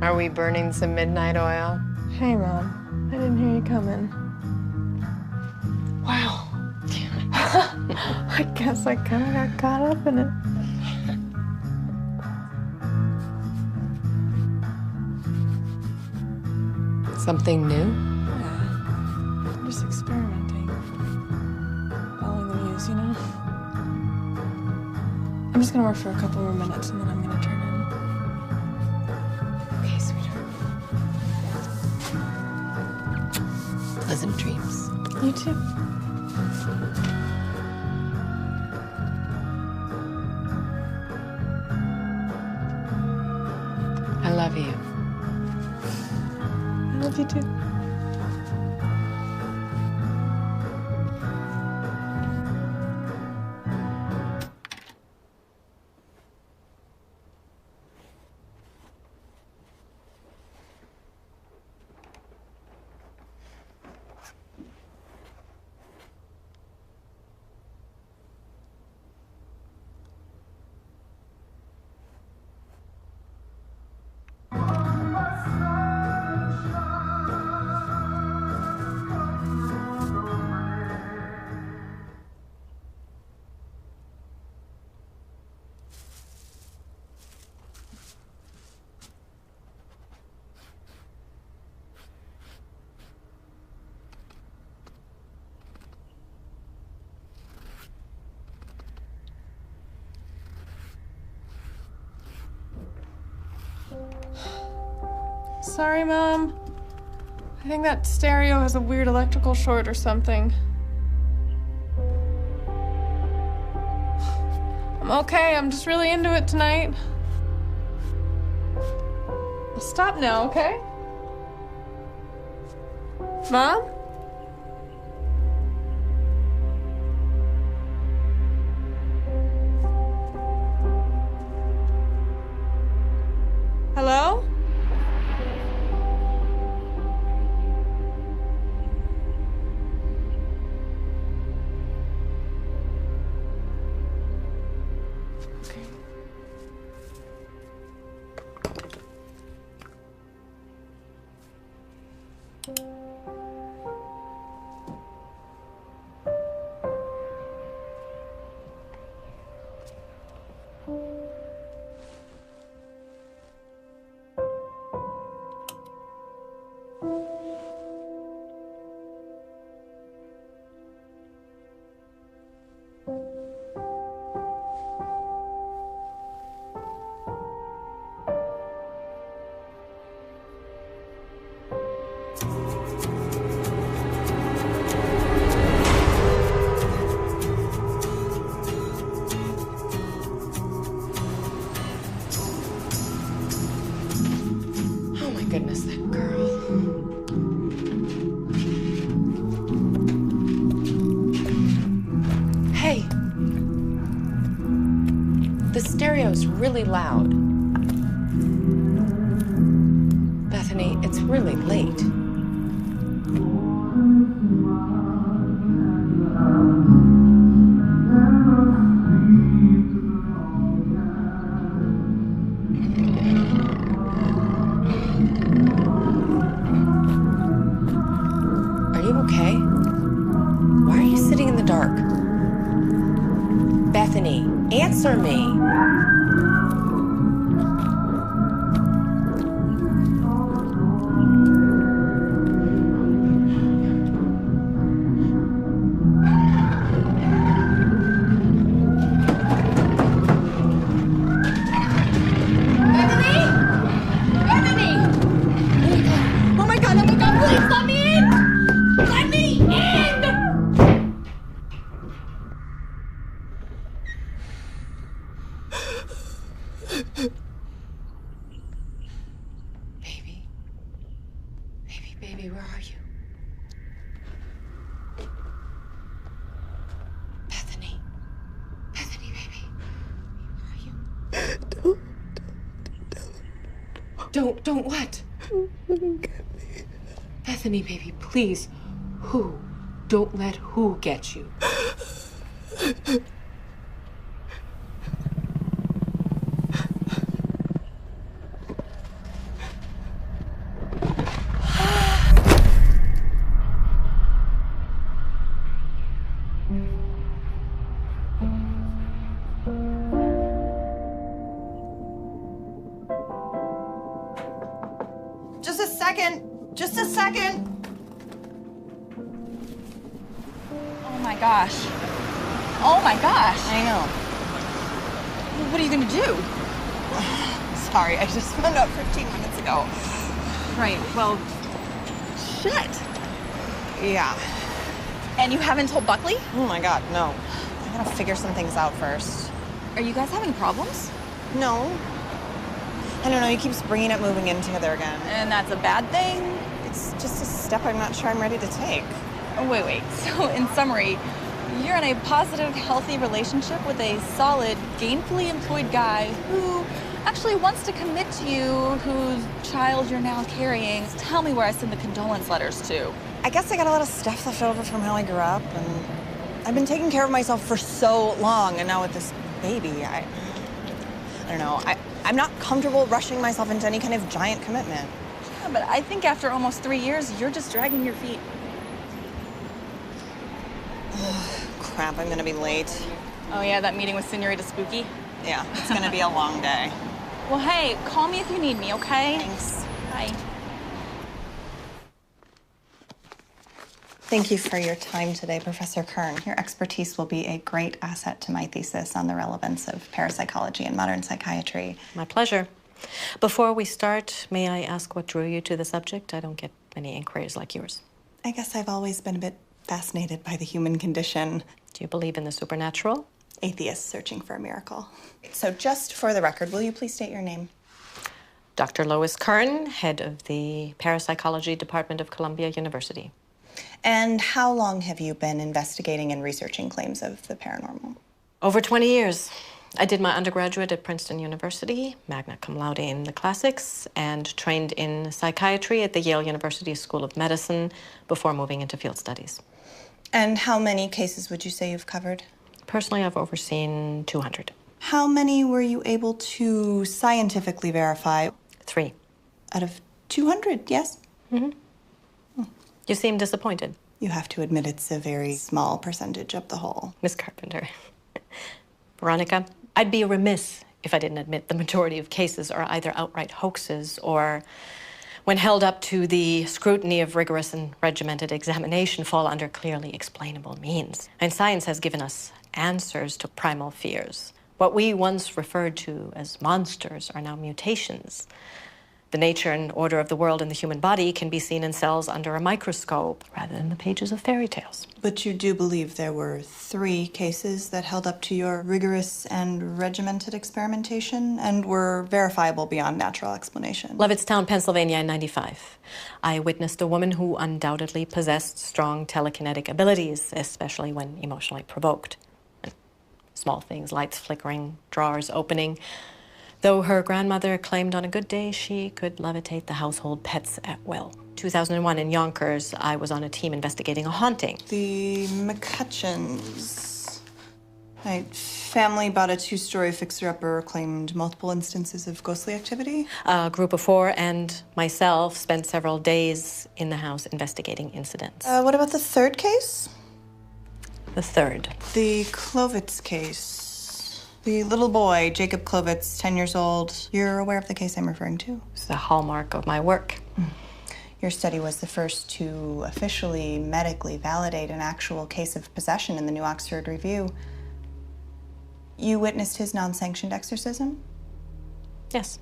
Are we burning some midnight oil? Hey, Mom. I didn't hear you coming. Wow. I guess I kind of got caught up in it. Something new? Yeah. I'm just experimenting. Following the muse, you know? I'm just gonna work for a couple more minutes and then I'm gonna turn in. Okay, sweetheart. Pleasant dreams. You too. I love you. I love you too. Sorry, Mom. I think that stereo has a weird electrical short or something. I'm okay. I'm just really into it tonight. I'll stop now, okay? Mom? Hello? goodness, that girl. Hey. The stereo's really loud. Bethany, it's really late. Are you okay? Why are you sitting in the dark? Bethany, answer me. Baby, where are you? Bethany. Bethany, baby. Where are you? Don't what? Let him get me. Bethany, baby, please. Who? Don't let who get you. Just a second. Oh my gosh. Oh my gosh. I know. What are you gonna do? Sorry, I just found out 15 minutes ago. Right, well, shit. Yeah. And you haven't told Buckley? Oh my God, no. I gotta figure some things out first. Are you guys having problems? No. I don't know, he keeps bringing up moving in together again. And that's a bad thing? It's just a step I'm not sure I'm ready to take. Oh, wait. So, in summary, you're in a positive, healthy relationship with a solid, gainfully employed guy who actually wants to commit to you, whose child you're now carrying. Tell me where I send the condolence letters to. I guess I got a lot of stuff left over from how I grew up, and I've been taking care of myself for so long, and now with this baby, I don't know. I'm not comfortable rushing myself into any kind of giant commitment. Yeah, but I think after almost 3 years, you're just dragging your feet. Crap, I'm gonna be late. Oh yeah, that meeting with Senorita Spooky? Yeah, it's gonna be a long day. Well, hey, call me if you need me, okay? Thanks. Bye. Thank you for your time today, Professor Kern. Your expertise will be a great asset to my thesis on the relevance of parapsychology and modern psychiatry. My pleasure. Before we start, may I ask what drew you to the subject? I don't get many inquiries like yours. I guess I've always been a bit fascinated by the human condition. Do you believe in the supernatural? Atheists searching for a miracle. So just for the record, will you please state your name? Dr. Lois Kern, head of the Parapsychology Department of Columbia University. And how long have you been investigating and researching claims of the paranormal? Over 20 years. I did my undergraduate at Princeton University, magna cum laude in the classics, and trained in psychiatry at the Yale University School of Medicine before moving into field studies. And how many cases would you say you've covered? Personally, I've overseen 200. How many were you able to scientifically verify? 3. Out of 200, yes? Mm-hmm. You seem disappointed. You have to admit it's a very small percentage of the whole. Miss Carpenter. Veronica, I'd be remiss if I didn't admit the majority of cases are either outright hoaxes or, when held up to the scrutiny of rigorous and regimented examination, fall under clearly explainable means. And science has given us answers to primal fears. What we once referred to as monsters are now mutations. The nature and order of the world and the human body can be seen in cells under a microscope rather than the pages of fairy tales. But you do believe there were 3 cases that held up to your rigorous and regimented experimentation and were verifiable beyond natural explanation. Levittstown, Pennsylvania in '95. I witnessed a woman who undoubtedly possessed strong telekinetic abilities, especially when emotionally provoked. Small things, lights flickering, drawers opening. Though her grandmother claimed on a good day she could levitate the household pets at will. 2001 in Yonkers, I was on a team investigating a haunting. The McCutcheons. My family bought a 2-story fixer-upper, claimed multiple instances of ghostly activity. A group of 4 and myself spent several days in the house investigating incidents. What about the 3rd case? The 3rd. The Clovitz case. The little boy, Jacob Clovitz, 10 years old. You're aware of the case I'm referring to? It's the hallmark of my work. Your study was the first to officially medically validate an actual case of possession in the New Oxford Review. You witnessed his non-sanctioned exorcism? Yes.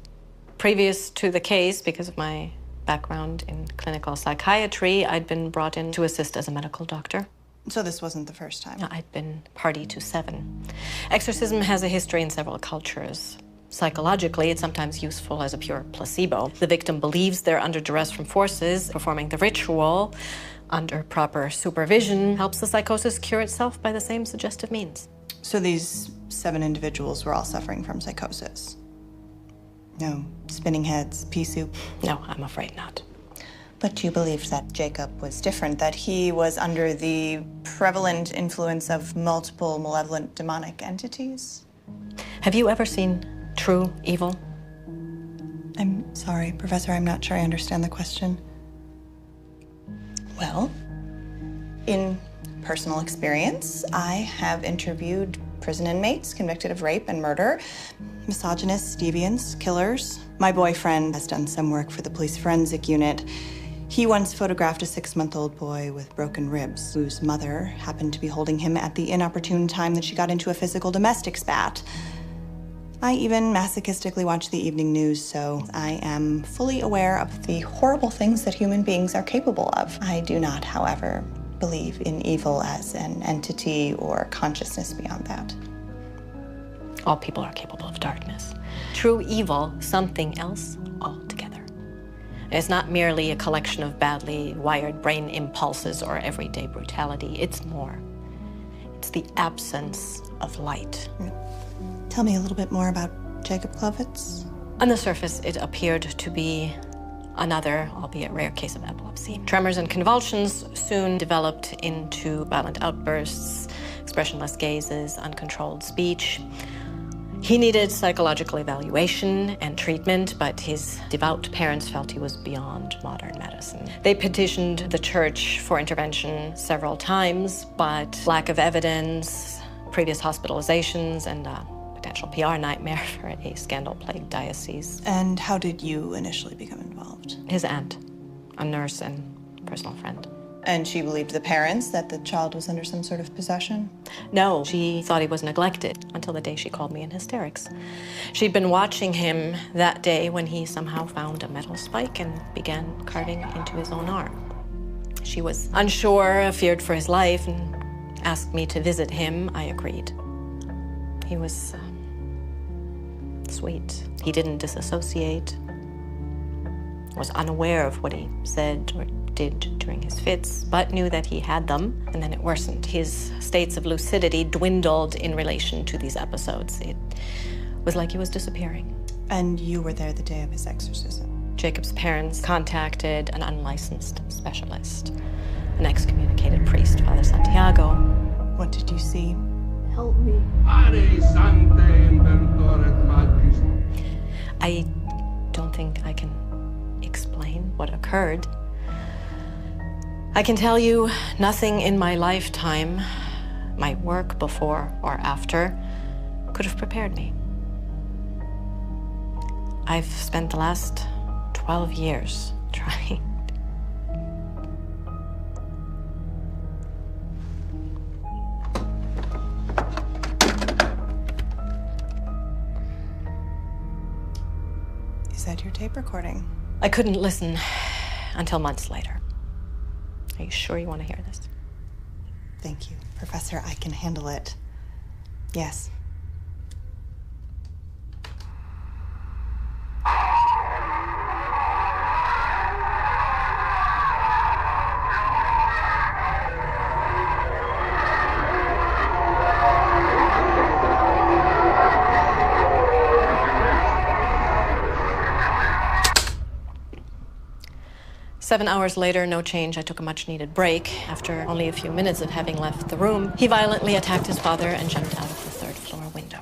Previous to the case, because of my background in clinical psychiatry, I'd been brought in to assist as a medical doctor. So this wasn't the first time? I'd been party to 7. Exorcism has a history in several cultures. Psychologically, it's sometimes useful as a pure placebo. The victim believes they're under duress from forces. Performing the ritual under proper supervision helps the psychosis cure itself by the same suggestive means. So these 7 individuals were all suffering from psychosis? No spinning heads, pea soup? No, I'm afraid not. But you believed that Jacob was different, that he was under the prevalent influence of multiple malevolent demonic entities? Have you ever seen true evil? I'm sorry, Professor, I'm not sure I understand the question. Well, in personal experience, I have interviewed prison inmates convicted of rape and murder, misogynists, deviants, killers. My boyfriend has done some work for the police forensic unit. He once photographed a 6-month-old boy with broken ribs, whose mother happened to be holding him at the inopportune time that she got into a physical domestic spat. I even masochistically watch the evening news, so I am fully aware of the horrible things that human beings are capable of. I do not, however, believe in evil as an entity or consciousness beyond that. All people are capable of darkness. True evil, something else altogether. It's not merely a collection of badly wired brain impulses or everyday brutality. It's more. It's the absence of light. Tell me a little bit more about Jacob Clovitz. On the surface, it appeared to be another, albeit rare, case of epilepsy. Tremors and convulsions soon developed into violent outbursts, expressionless gazes, uncontrolled speech. He needed psychological evaluation and treatment, but his devout parents felt he was beyond modern medicine. They petitioned the church for intervention several times, but lack of evidence, previous hospitalizations, and a potential PR nightmare for a scandal-plagued diocese. And how did you initially become involved? His aunt, a nurse and personal friend. And she believed the parents that the child was under some sort of possession? No, she thought he was neglected until the day she called me in hysterics. She'd been watching him that day when he somehow found a metal spike and began carving into his own arm. She was unsure, feared for his life, and asked me to visit him. I agreed. He was sweet. He didn't disassociate, was unaware of what he said or did during his fits, but knew that he had them, and then it worsened. His states of lucidity dwindled in relation to these episodes. It was like he was disappearing. And you were there the day of his exorcism? Jacob's parents contacted an unlicensed specialist, an excommunicated priest, Father Santiago. What did you see? Help me. I don't think I can explain what occurred. I can tell you nothing in my lifetime, my work before or after, could have prepared me. I've spent the last 12 years trying. Is that your tape recording? I couldn't listen until months later. Are you sure you want to hear this? Thank you, Professor. I can handle it. Yes. Seven hours later, no change. I took a much-needed break. After only a few minutes of having left the room, he violently attacked his father and jumped out of the third-floor window.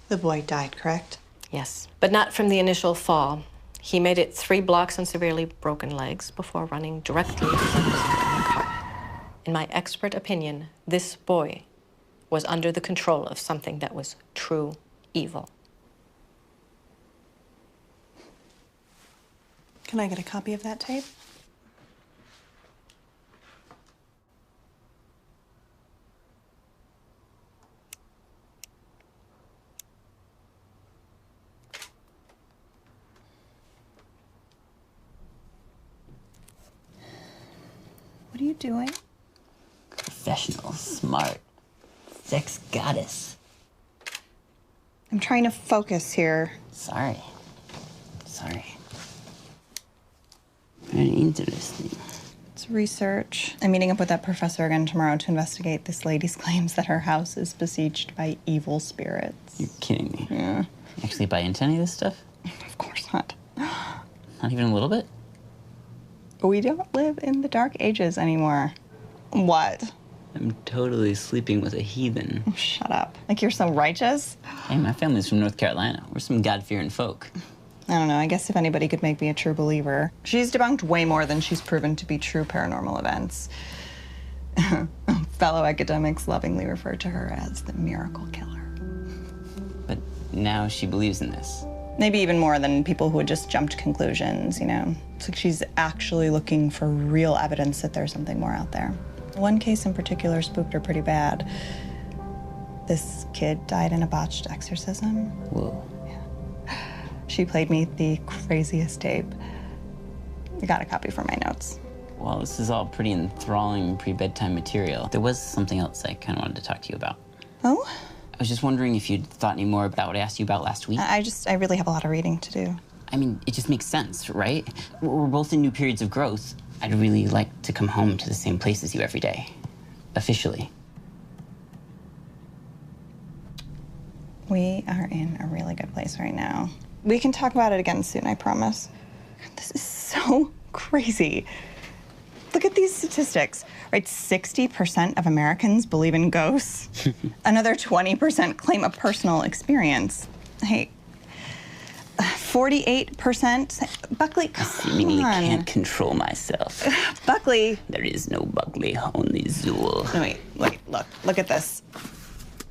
The boy died, correct? Yes, but not from the initial fall. He made it 3 blocks on severely broken legs before running directly into the car. In my expert opinion, this boy was under the control of something that was true evil. Can I get a copy of that tape? What are you doing? Professional, smart, sex goddess. I'm trying to focus here. Sorry. Very interesting. It's research. I'm meeting up with that professor again tomorrow to investigate this lady's claims that her house is besieged by evil spirits. You're kidding me. Yeah. You actually buy into any of this stuff? Of course not. Not even a little bit? We don't live in the Dark Ages anymore. What? I'm totally sleeping with a heathen. Oh, shut up. Like you're so righteous? Hey, my family's from North Carolina. We're some God-fearing folk. I don't know. I guess if anybody could make me a true believer. She's debunked way more than she's proven to be true paranormal events. Fellow academics lovingly refer to her as the miracle killer. But now she believes in this. Maybe even more than people who would just jump to conclusions, you know? It's like she's actually looking for real evidence that there's something more out there. One case in particular spooked her pretty bad. This kid died in a botched exorcism. Whoa. She played me the craziest tape. I got a copy for my notes. Well, this is all pretty enthralling pre-bedtime material. There was something else I kind of wanted to talk to you about. Oh? I was just wondering if you'd thought any more about what I asked you about last week. I really have a lot of reading to do. I mean, it just makes sense, right? We're both in new periods of growth. I'd really like to come home to the same place as you every day. Officially. We are in a really good place right now. We can talk about it again soon, I promise. This is so crazy. Look at these statistics, right? 60% of Americans believe in ghosts. Another 20% claim a personal experience. Hey, 48%. Buckley, I seemingly come on. can't control myself. Buckley. There is no Buckley, only Zool. No, wait, look at this.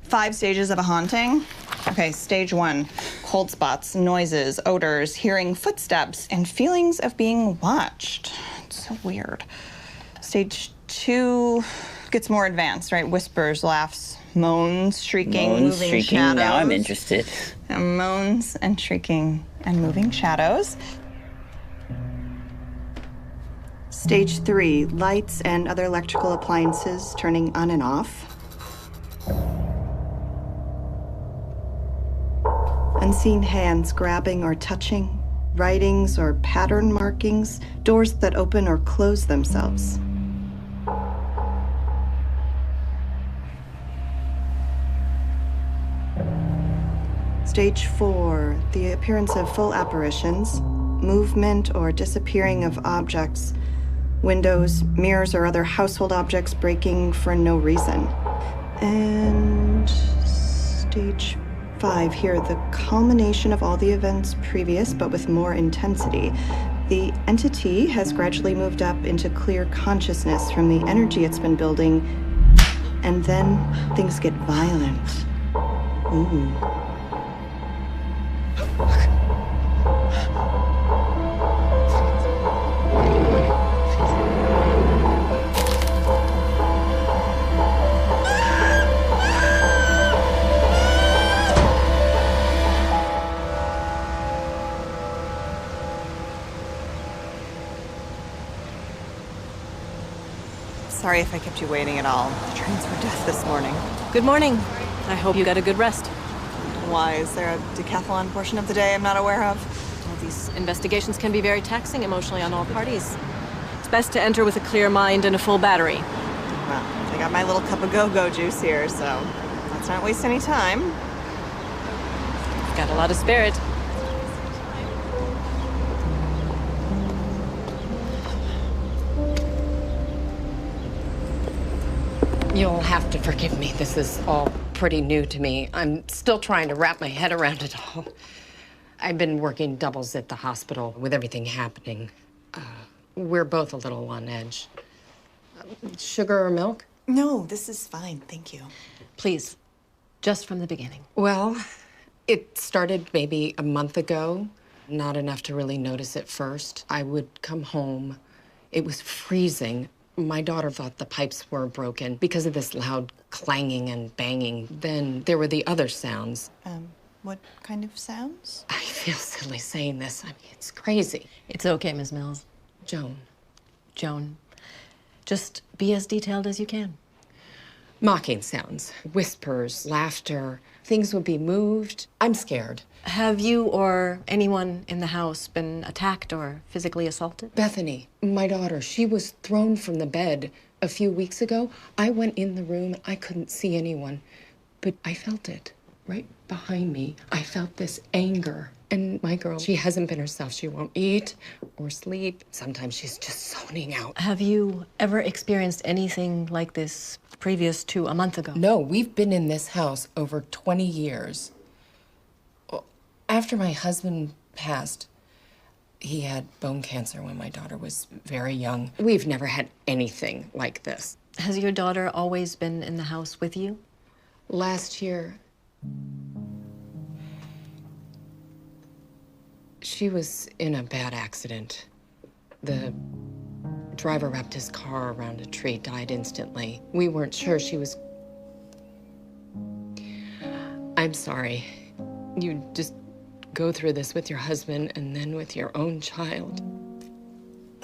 5 stages of a haunting. Okay, stage 1, cold spots, noises, odors, hearing footsteps, and feelings of being watched. It's so weird. Stage 2 gets more advanced, right? Whispers, laughs, moans, shrieking, moving shadows. Now I'm interested. Moans and shrieking and moving shadows. Stage 3, lights and other electrical appliances turning on and off. Unseen hands grabbing or touching, writings or pattern markings, doors that open or close themselves. Stage 4, the appearance of full apparitions, movement or disappearing of objects, windows, mirrors, or other household objects breaking for no reason. And stage 5 here, the culmination of all the events previous, but with more intensity. The entity has gradually moved up into clear consciousness from the energy it's been building, and then things get violent. Ooh. Sorry if I kept you waiting at all. The trains were death this morning. Good morning. I hope you got a good rest. Why? Is there a decathlon portion of the day I'm not aware of? Well, these investigations can be very taxing emotionally on all parties. It's best to enter with a clear mind and a full battery. Well, I got my little cup of go-go juice here, so let's not waste any time. You've got a lot of spirit. You'll have to forgive me. This is all pretty new to me. I'm still trying to wrap my head around it all. I've been working doubles at the hospital with everything happening. We're both a little on edge. Sugar or milk? No, this is fine, thank you. Please, just from the beginning. Well, it started maybe a month ago. Not enough to really notice at first. I would come home. It was freezing. My daughter thought the pipes were broken because of this loud clanging and banging. Then there were the other sounds. What kind of sounds? I feel silly saying this. I mean, it's crazy. It's okay, Ms. Mills. Joan, just be as detailed as you can. Mocking sounds, whispers, laughter. Things would be moved. I'm scared. Have you or anyone in the house been attacked or physically assaulted? Bethany, my daughter, she was thrown from the bed a few weeks ago. I went in the room. I couldn't see anyone, but I felt it right behind me. I felt this anger. And my girl, she hasn't been herself. She won't eat or sleep. Sometimes she's just zoning out. Have you ever experienced anything like this previous to a month ago? No, we've been in this house over 20 years. After my husband passed, he had bone cancer when my daughter was very young. We've never had anything like this. Has your daughter always been in the house with you? Last year, she was in a bad accident. The driver wrapped his car around a tree, died instantly. We weren't sure she was... I'm sorry. You just go through this with your husband and then with your own child.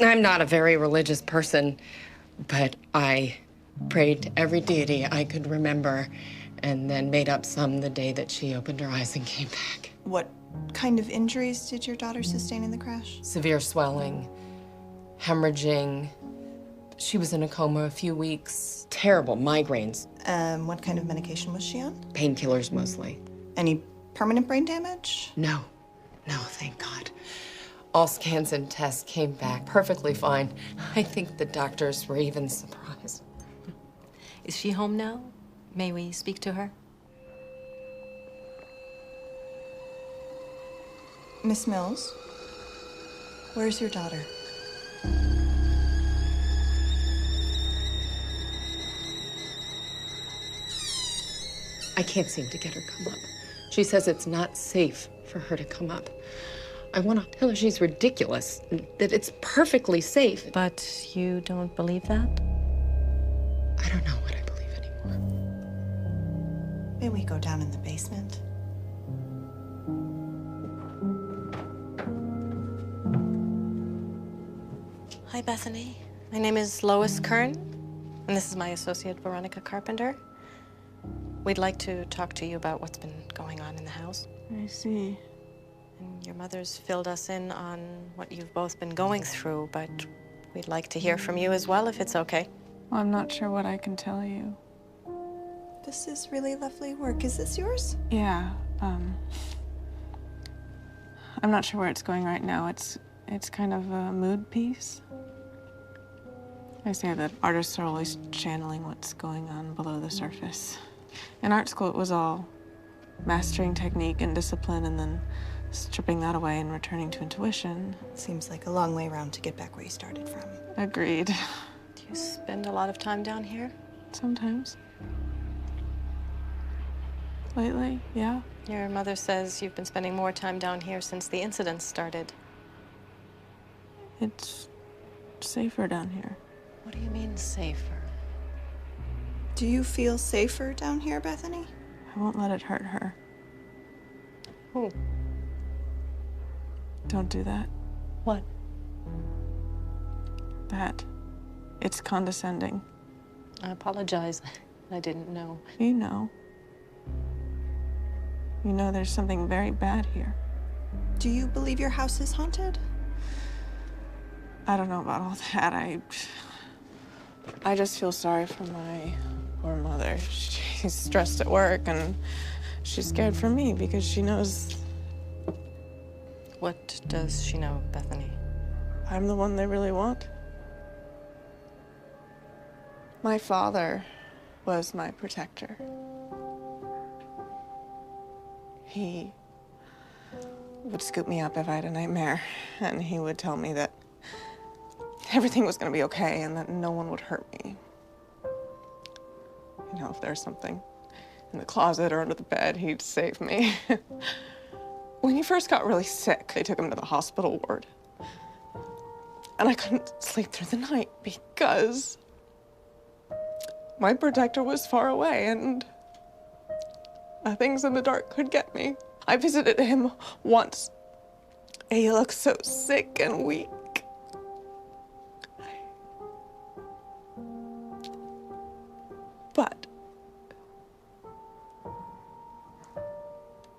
I'm not a very religious person, but I prayed to every deity I could remember and then made up some the day that she opened her eyes and came back. What kind of injuries did your daughter sustain in the crash? Severe swelling, hemorrhaging. She was in a coma a few weeks. Terrible migraines. What kind of medication was she on? Painkillers mostly. Any permanent brain damage? No, thank God. All scans and tests came back perfectly fine. I think the doctors were even surprised. Is she home now? May we speak to her? Miss Mills, where's your daughter? I can't seem to get her to come up. She says it's not safe for her to come up. I want to tell her she's ridiculous, that it's perfectly safe. But you don't believe that? I don't know what I believe anymore. May we go down in the basement? Hi, Bethany. My name is Lois Kern, and this is my associate, Veronica Carpenter. We'd like to talk to you about what's been going on in the house. I see. And your mother's filled us in on what you've both been going through, but we'd like to hear from you as well, if it's okay. Well, I'm not sure what I can tell you. This is really lovely work. Is this yours? Yeah, I'm not sure where it's going right now. It's kind of a mood piece. I say that artists are always channeling what's going on below the surface. In art school, it was all mastering technique and discipline and then stripping that away and returning to intuition. Seems like a long way around to get back where you started from. Agreed. Do you spend a lot of time down here? Sometimes. Lately, yeah. Your mother says you've been spending more time down here since the incident started. It's safer down here. What do you mean, safer? Do you feel safer down here, Bethany? I won't let it hurt her. Who? Don't do that. What? That. It's condescending. I apologize. I didn't know. You know. You know there's something very bad here. Do you believe your house is haunted? I don't know about all that. I just feel sorry for my poor mother. She's stressed at work and she's scared for me because she knows What does she know, Bethany? I'm the one they really want. My father was my protector. He would scoop me up if I had a nightmare, and he would tell me that everything was gonna be okay and that no one would hurt me. You know, if there's something in the closet or under the bed, he'd save me. When he first got really sick, they took him to the hospital ward. And I couldn't sleep through the night because my protector was far away and things in the dark could get me. I visited him once. He looked so sick and weak. But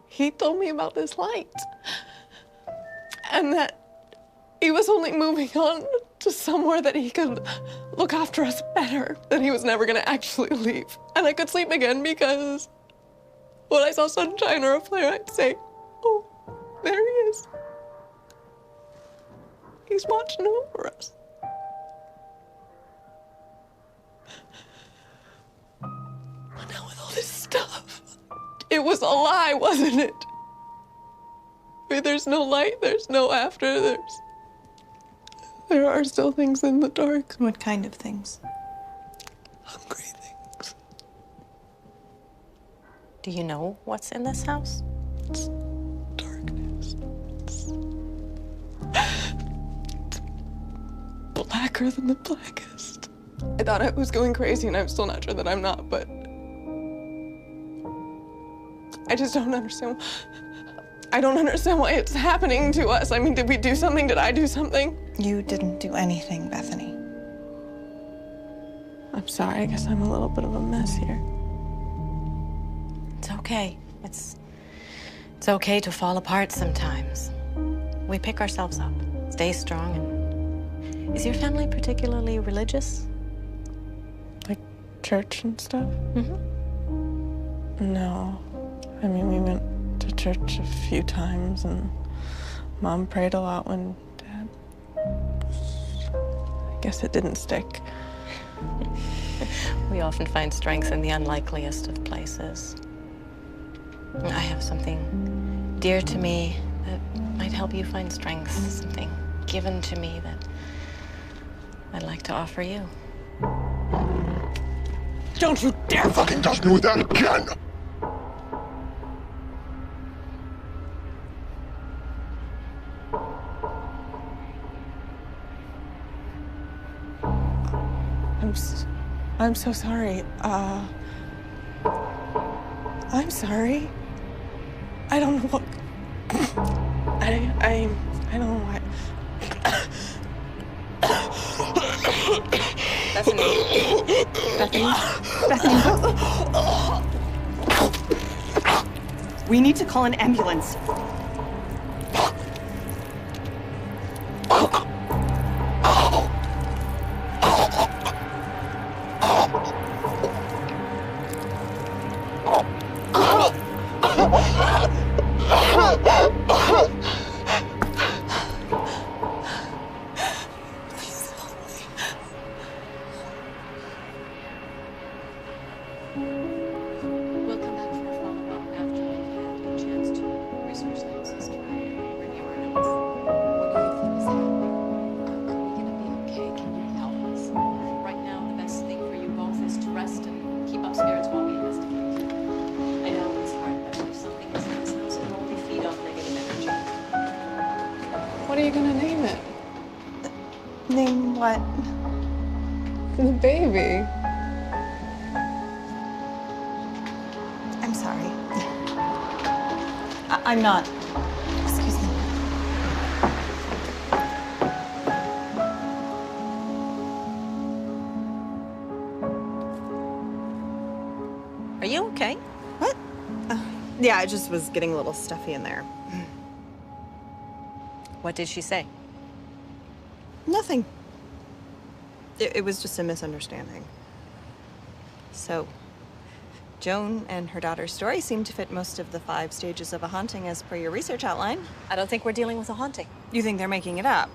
he told me about this light and that he was only moving on to somewhere that he could look after us better, that he was never gonna actually leave. And I could sleep again because when I saw sunshine or a flare, I'd say, oh, there he is. He's watching over us. But now with all this stuff, it was a lie, wasn't it? I mean, there's no light, there's no after, there are still things in the dark. What kind of things? Hungry things. Do you know what's in this house? It's darkness. It's blacker than the blackest. I thought I was going crazy, and I'm still not sure that I'm not, but I just don't understand. I don't understand why it's happening to us. I mean, did we do something? Did I do something? You didn't do anything, Bethany. I'm sorry. I guess I'm a little bit of a mess here. It's okay. It's okay to fall apart sometimes. We pick ourselves up, stay strong, and... Is your family particularly religious? Like church and stuff? Mm-hmm. No. I mean, we went to church a few times, and Mom prayed a lot when Dad... I guess it didn't stick. We often find strength in the unlikeliest of places. I have something dear to me that might help you find strength, something given to me that I'd like to offer you. Don't you dare fucking touch me with that again! I'm so sorry. I'm sorry. I don't know what... I don't know why... Bethany? We need to call an ambulance. What are you gonna name it? Name what? The baby. I'm sorry. I'm not. Excuse me. Yeah, it just was getting a little stuffy in there. What did she say? Nothing. It was just a misunderstanding. So, Joan and her daughter's story seem to fit most of the 5 stages of a haunting as per your research outline. I don't think we're dealing with a haunting. You think they're making it up?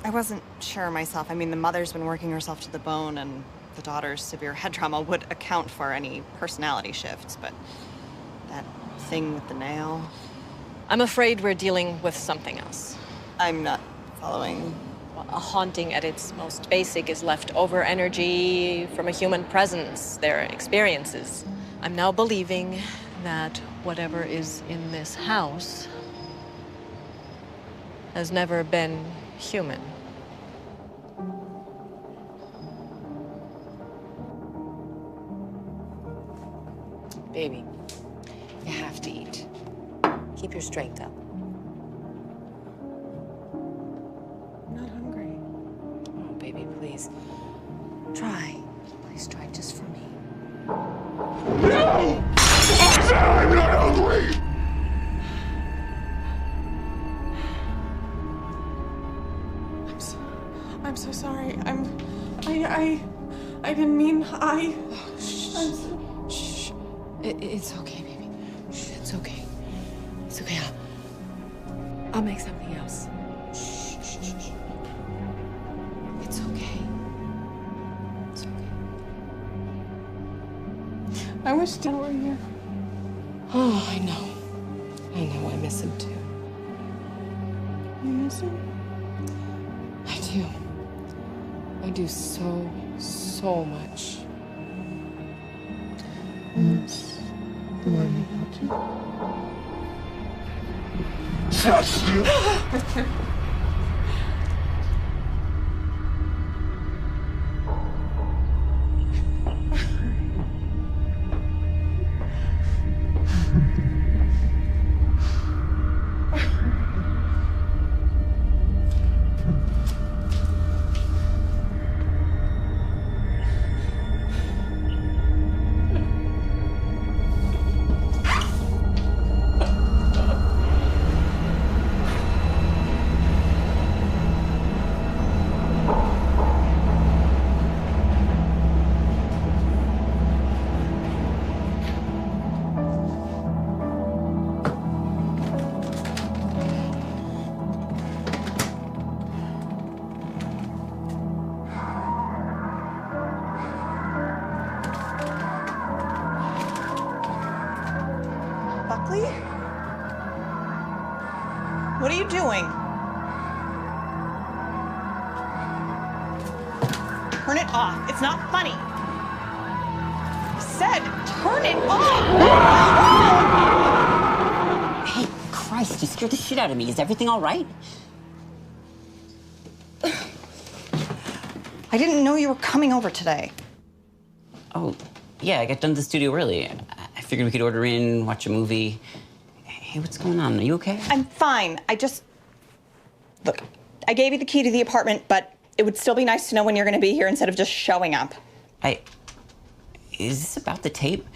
I wasn't sure myself. I mean, the mother's been working herself to the bone, and the daughter's severe head trauma would account for any personality shifts, but that thing with the nail... I'm afraid we're dealing with something else. I'm not following. Well, a haunting at its most basic is leftover energy from a human presence, their experiences. I'm now believing that whatever is in this house has never been human. Baby, you have to eat. Keep your strength up. I'm not hungry. Oh, baby, please. Try. Please try just for me. No! I said I'm not hungry! I'm so sorry. I didn't mean Shh. It's okay, baby. Shh, it's okay. It's okay. I'll make something else. Shh. It's okay. It's okay. I wish Dad were here. Oh, I know. I miss him too. You miss him? I do. I do so much. Yes. The one you go to. Sit still. Buckley? What are you doing? Turn it off. It's not funny. I said, turn it off! Hey, Christ, you scared the shit out of me. Is everything all right? I didn't know you were coming over today. Oh, yeah, I got done to the studio early. I figured we could order in, watch a movie. Hey, what's going on? Are you okay? I'm fine. Look, I gave you the key to the apartment, but it would still be nice to know when you're gonna be here instead of just showing up. Is this about the tape?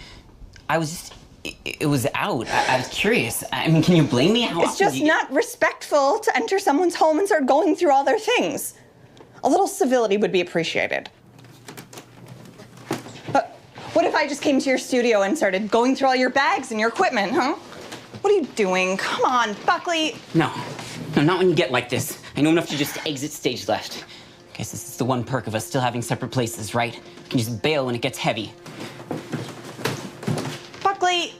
It was out. I was curious. I mean, can you blame me? It's just not respectful to enter someone's home and start going through all their things. A little civility would be appreciated. But what if I just came to your studio and started going through all your bags and your equipment, huh? What are you doing? Come on, Buckley. No, not when you get like this. I know enough to just exit stage left. Guess this is the one perk of us still having separate places, right? We can just bail when it gets heavy. Buckley.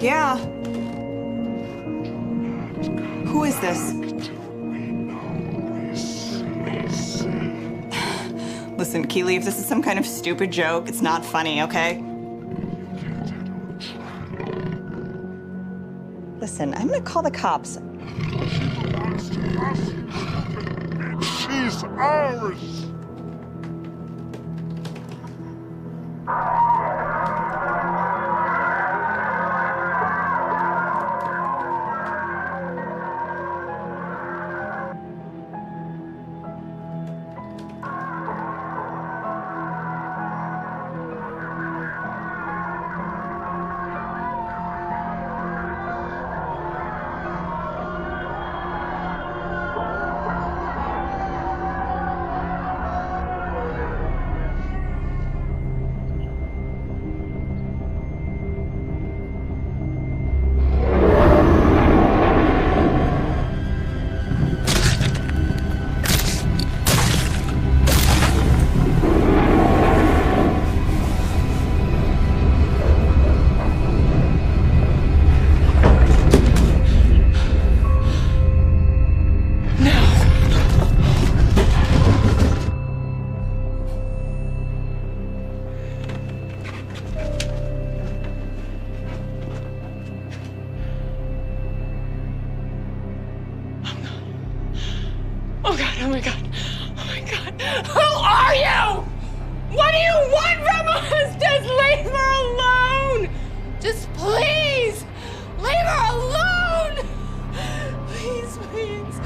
Yeah. Who is this? Listen, Keely, if this is some kind of stupid joke, it's not funny, okay? Listen, I'm gonna call the cops. She's ours! Oh God, oh my God, oh my God. Who are you? What do you want from us? Just leave her alone. Just please, leave her alone. Please, please.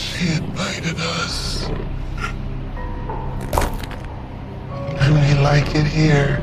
She invited us. And we like it here.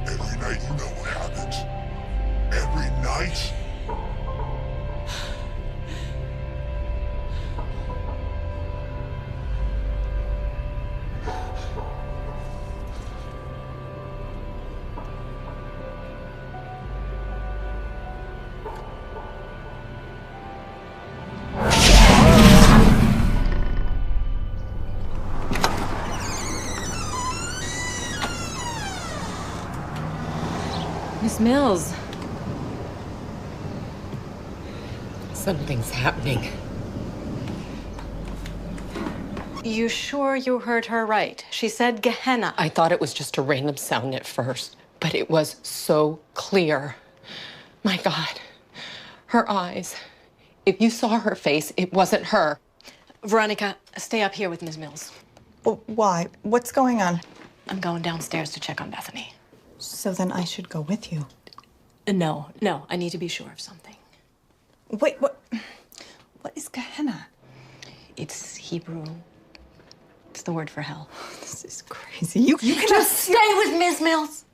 Every night, you know what happens. Every night. Miss Mills. Something's happening. You sure you heard her right? She said Gehenna. I thought it was just a random sound at first, but it was so clear. My God, her eyes. If you saw her face, it wasn't her. Veronica, stay up here with Ms. Mills. Well, why? What's going on? I'm going downstairs to check on Bethany. So then I should go with you. No, I need to be sure of something. Wait, what is Gehenna? It's Hebrew. It's the word for hell. This is crazy. You can just stay with Ms. Mills.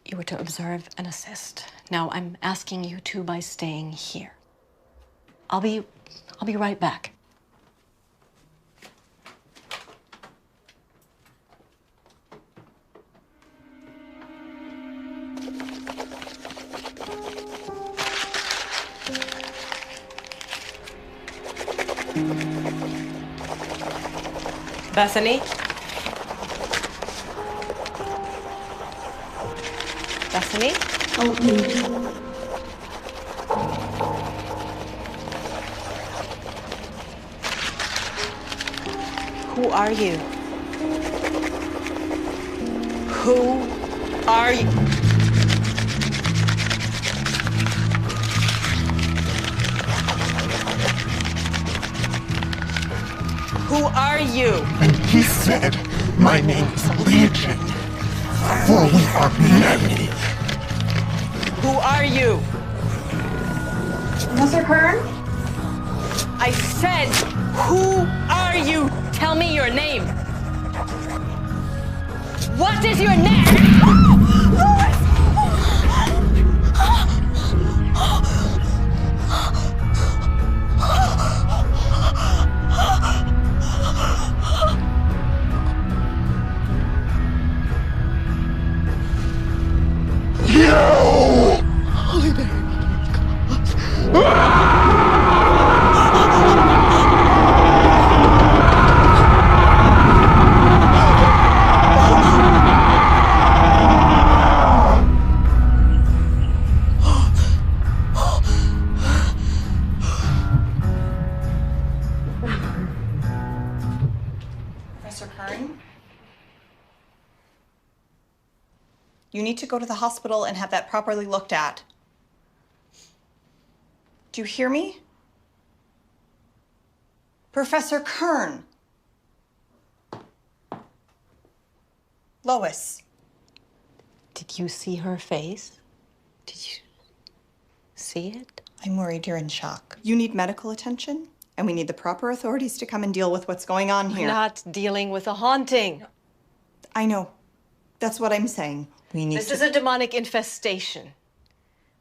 You were to observe and assist. Now I'm asking you to by staying here. I'll be right back. Bethany? Bethany? Help me. Who are you? Who are you? you? And he said, my name is Legion, for we are many. Who are you? Professor Kern? I said, who are you? Tell me your name. What is your name? No! Holy Mary, Professor Kern? You need to go to the hospital and have that properly looked at. Do you hear me? Professor Kern. Lois. Did you see her face? Did you see it? I'm worried you're in shock. You need medical attention, and we need the proper authorities to come and deal with what's going on here. We're not dealing with a haunting. I know. That's what I'm saying. We need This is a demonic infestation.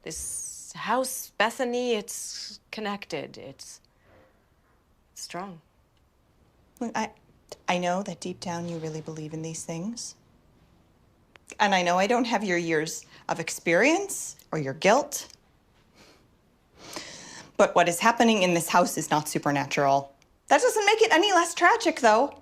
This house, Bethany, it's connected. It's strong. Look, I know that deep down you really believe in these things. And I know I don't have your years of experience or your guilt. But what is happening in this house is not supernatural. That doesn't make it any less tragic, though.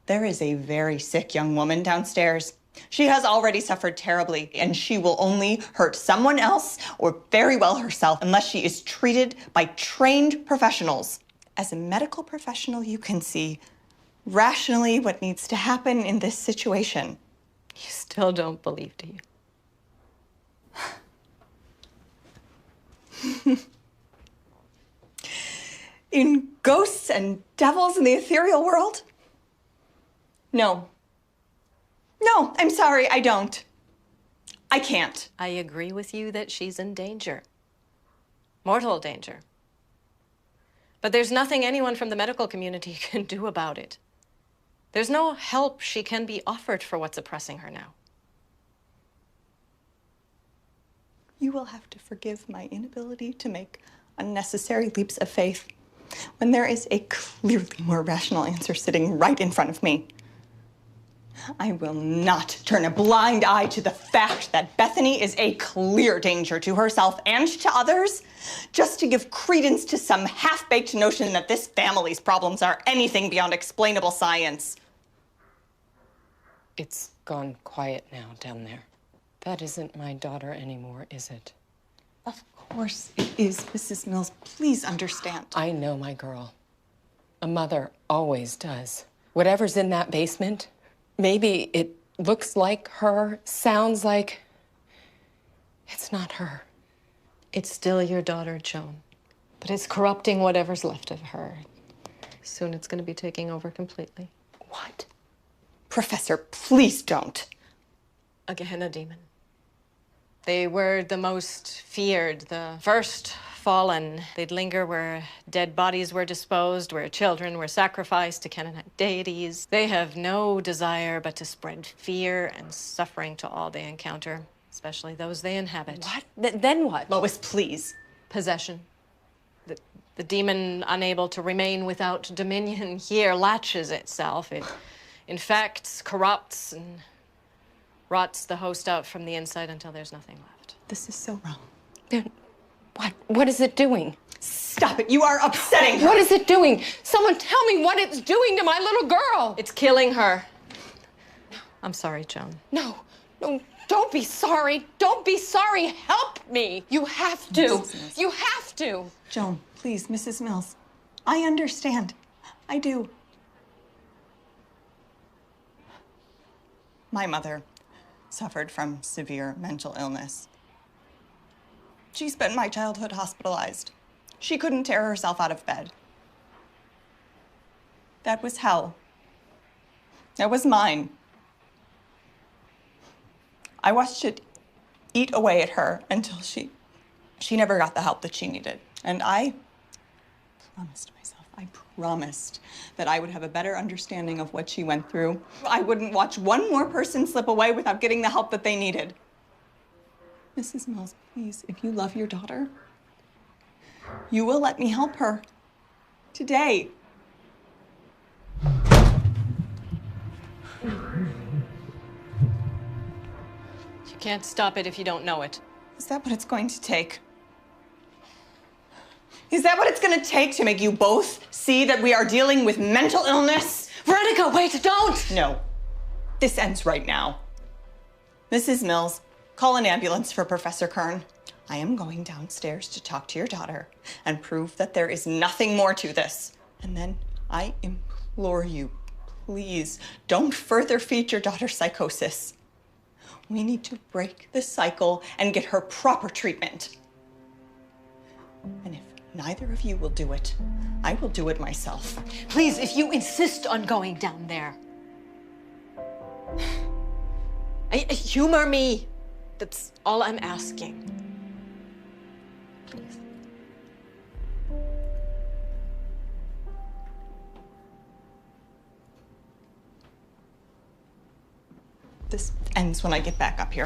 There is a very sick young woman downstairs. She has already suffered terribly, and she will only hurt someone else or very well herself unless she is treated by trained professionals. As a medical professional, you can see rationally what needs to happen in this situation. You still don't believe, do you? In ghosts and devils in the ethereal world? No. No, I'm sorry, I don't. I can't. I agree with you that she's in danger. Mortal danger. But there's nothing anyone from the medical community can do about it. There's no help she can be offered for what's oppressing her now. You will have to forgive my inability to make unnecessary leaps of faith when there is a clearly more rational answer sitting right in front of me. I will not turn a blind eye to the fact that Bethany is a clear danger to herself and to others, just to give credence to some half-baked notion that this family's problems are anything beyond explainable science. It's gone quiet now down there. That isn't my daughter anymore, is it? Of course it is, Mrs. Mills. Please understand. I know my girl. A mother always does. Whatever's in that basement, maybe it looks like her, sounds like... It's not her. It's still your daughter, Joan. But it's corrupting whatever's left of her. Soon it's going to be taking over completely. What? Professor, please don't. A Gehenna demon. They were the most feared, the first fallen. They'd linger where dead bodies were disposed, where children were sacrificed to Canaanite deities. They have no desire but to spread fear and suffering to all they encounter, especially those they inhabit. What? Then what? Lois, please. Possession. The demon, unable to remain without dominion here, latches itself. It infects, corrupts, and rots the host out from the inside until there's nothing left. This is so wrong. Then what? What is it doing? Stop it. You are upsetting her. What is it doing? Someone tell me what it's doing to my little girl. It's killing her. I'm sorry, Joan. No, don't be sorry. Don't be sorry. Help me. You have to. You have to. Joan, please, Mrs. Mills. I understand. I do. My mother suffered from severe mental illness. She spent my childhood hospitalized. She couldn't tear herself out of bed. That was hell That was mine. I watched it eat away at her until she never got the help that she needed. And I promised that I would have a better understanding of what she went through. I wouldn't watch one more person slip away without getting the help that they needed. Mrs. Mills, please, if you love your daughter, you will let me help her. Today. You can't stop it if you don't know it. Is that what it's going to take? Is that what it's going to take to make you both see that we are dealing with mental illness? Veronica, wait, don't! No. This ends right now. Mrs. Mills, call an ambulance for Professor Kern. I am going downstairs to talk to your daughter and prove that there is nothing more to this. And then I implore you, please, don't further feed your daughter's psychosis. We need to break the cycle and get her proper treatment. And if neither of you will do it, I will do it myself. Please, if you insist on going down there. Humor me. That's all I'm asking. Please. This ends when I get back up here.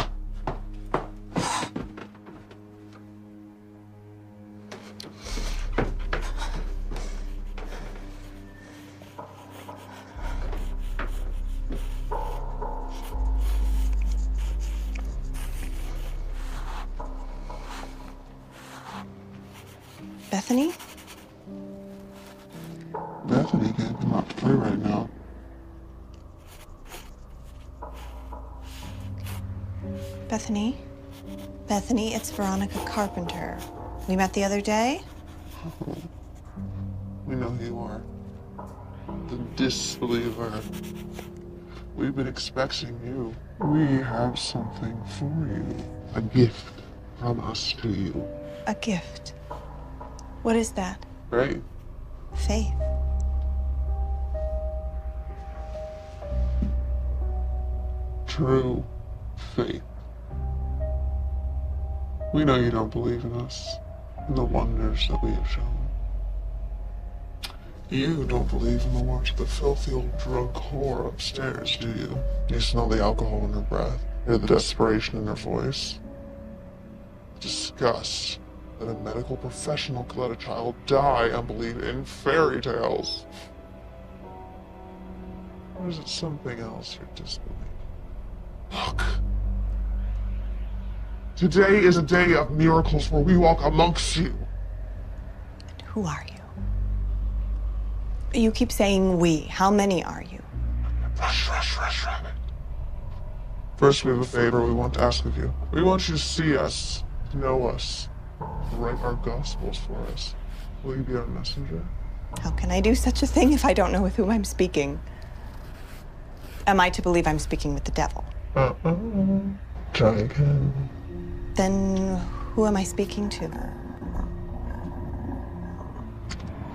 Bethany? Bethany can't come out to play right now. Bethany? Bethany, it's Veronica Carpenter. We met the other day? Oh, we know who you are. The disbeliever. We've been expecting you. We have something for you. A gift from us to you. A gift? What is that? Right? Faith. True faith. We know you don't believe in us, in the wonders that we have shown. You don't believe in the watch of the filthy old drug whore upstairs, do you? You smell the alcohol in her breath, hear the desperation in her voice. Disgust that a medical professional could let a child die and believe in fairy tales. Or is it something else you're disbelieving? Look. Today is a day of miracles where we walk amongst you. And who are you? You keep saying we. How many are you? Rush, rabbit. First, we have a favor we want to ask of you. We want you to see us, know us, write our gospels for us. Will you be our messenger? How can I do such a thing if I don't know with whom I'm speaking? Am I to believe I'm speaking with the devil? Try again. Then who am I speaking to?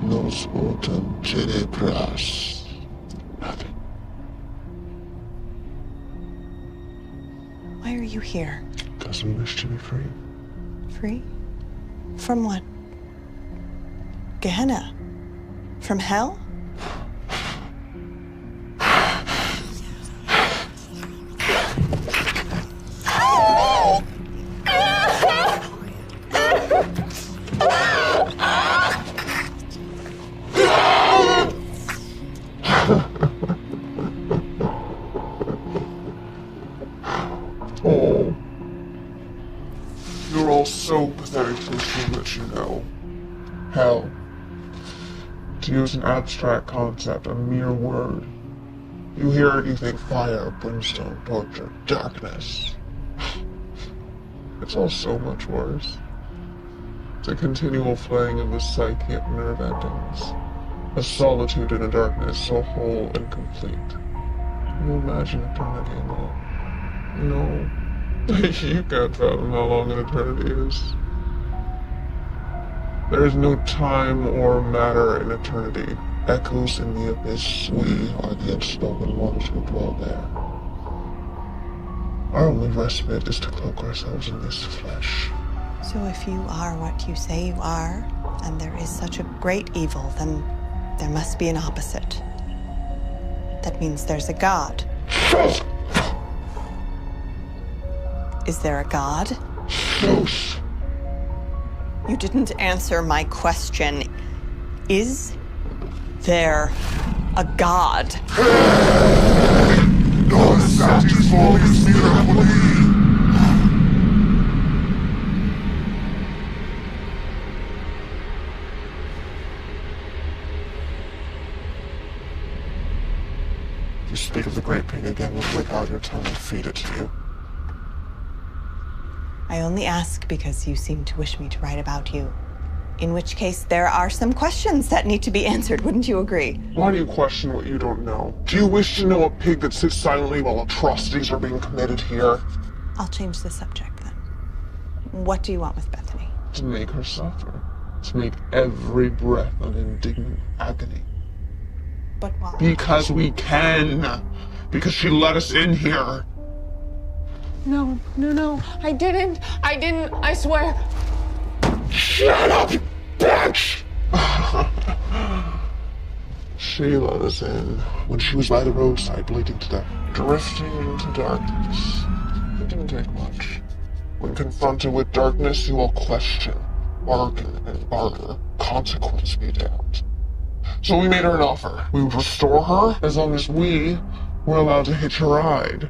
Nos autem tenebras. Nothing. Why are you here? Because we wish to be free. Free? From what? Gehenna? From hell? Oh. You're all so pathetic to assume that you know. Hell. To use an abstract concept, a mere word. You hear it, you think fire, brimstone, torture, darkness. It's all so much worse. It's a continual flaying of the psyche at nerve endings. A solitude in a darkness so whole and complete. Can you imagine eternity in that? No. You can't fathom how long an eternity is. There is no time or matter in eternity. Echoes in the abyss, we are the unspoken ones who dwell there. Our only respite is to cloak ourselves in this flesh. So if you are what you say you are, and there is such a great evil, then there must be an opposite. That means there's a god. Is there a god? Yes. You didn't answer my question. Is there a god? Non satisfies miracoli. You speak of the great pain again, we'll flick out your tongue and feed it to you. I only ask because you seem to wish me to write about you. In which case, there are some questions that need to be answered, wouldn't you agree? Why do you question what you don't know? Do you wish to know a pig that sits silently while atrocities are being committed here? I'll change the subject then. What do you want with Bethany? To make her suffer. To make every breath an indignant agony. But why? Because we can. Because she let us in here. No, I didn't, I swear. Shut up, bitch! She let us in when she was by the roadside bleeding to death, drifting into darkness. It didn't take much. When confronted with darkness, you will question, bargain, and barter. Consequence be damned. So we made her an offer. We would restore her as long as we were allowed to hitch a ride.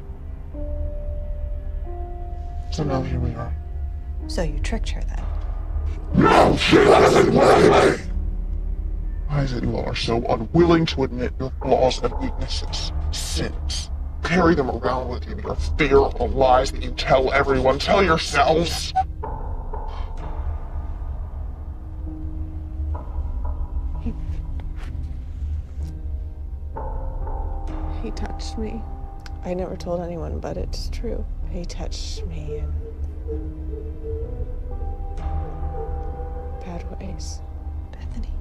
So now here we are. So you tricked her then? No, she let us in willingly! Why is it you all are so unwilling to admit your flaws and weaknesses, sins? Carry them around with you, your fear of the lies that you tell everyone. Tell yourselves! He touched me. I never told anyone, but it's true. He touched me in bad ways. Bethany.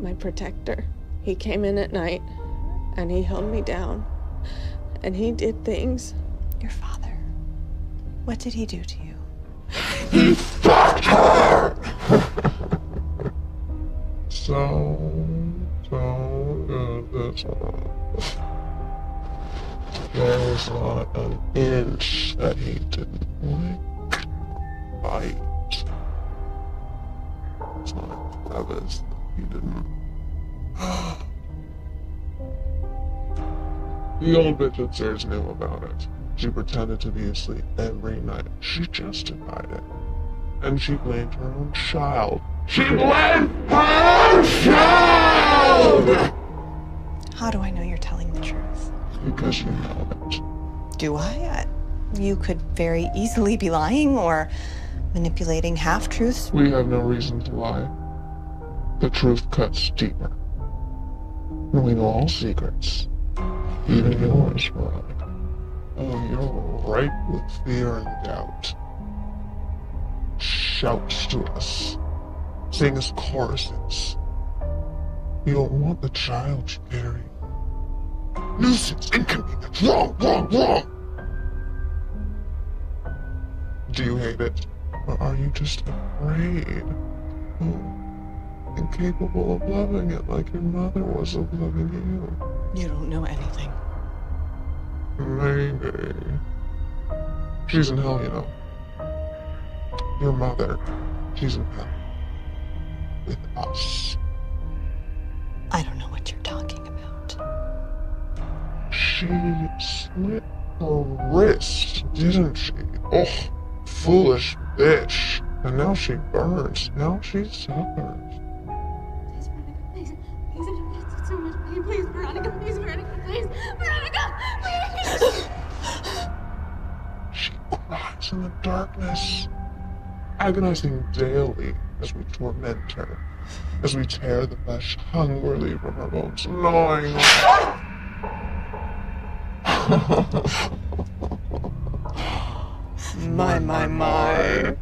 My protector. He came in at night and he held me down and he did things. Your father. What did he do to you? He fucked her! so good this one. There was not an inch that he didn't lick, bite. It's not a crevice that he didn't. The old bitch upstairs knew about it. She pretended to be asleep every night. She justified it. And she blamed her own child. She blamed her own child! How do I know you're telling the truth? Because you know it. Do I? You could very easily be lying or manipulating half-truths. We have no reason to lie. The truth cuts deeper. And we know all secrets. Even yours, Veronica. Oh, you're ripe with fear and doubt. Shouts to us. Sing us choruses. You don't want the child you carry. Nuisance, inconvenience, wrong. Do you hate it? Or are you just afraid? Oh, incapable of loving it like your mother was of loving you. You don't know anything. Maybe. She's in hell, you know. Your mother, she's in hell. With us. I don't know what you're talking about. She slit her wrist, didn't she? Oh, foolish bitch. And now she burns. Now she suffers. Please, Veronica, please. Please, so much pain. Please, Veronica, please, Veronica, please. Veronica, please. She cries in the darkness, agonizing daily as we torment her, as we tear the flesh hungrily from her bones, gnawing on My.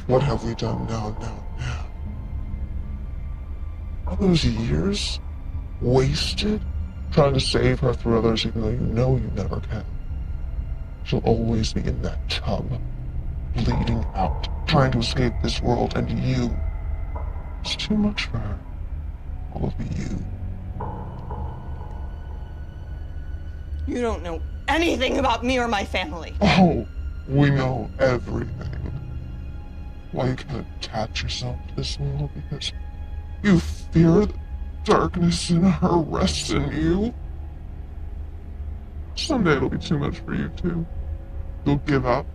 What have we done now? those years wasted trying to save her through others even though you know you never can. She'll always be in that tub, bleeding out, trying to escape this world, and you. It's too much for her. All of you. You don't know anything about me or my family. Oh, we know everything. Why you can't attach yourself to this world because you fear the darkness in her rests in you. Someday it'll be too much for you too. You'll give up,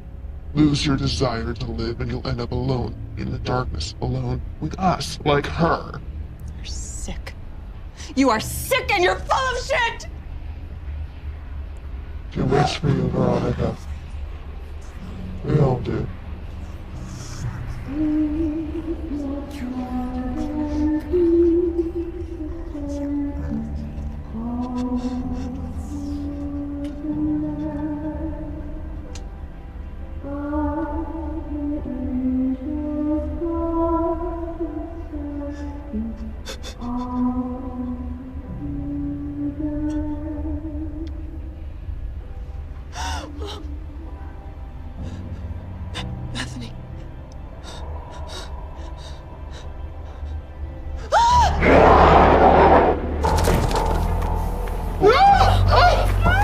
lose your desire to live, and you'll end up alone in the darkness, alone with us, like her. You're sick. You are sick and you're full of shit! She waits for you, Veronica. We all do. Bethany.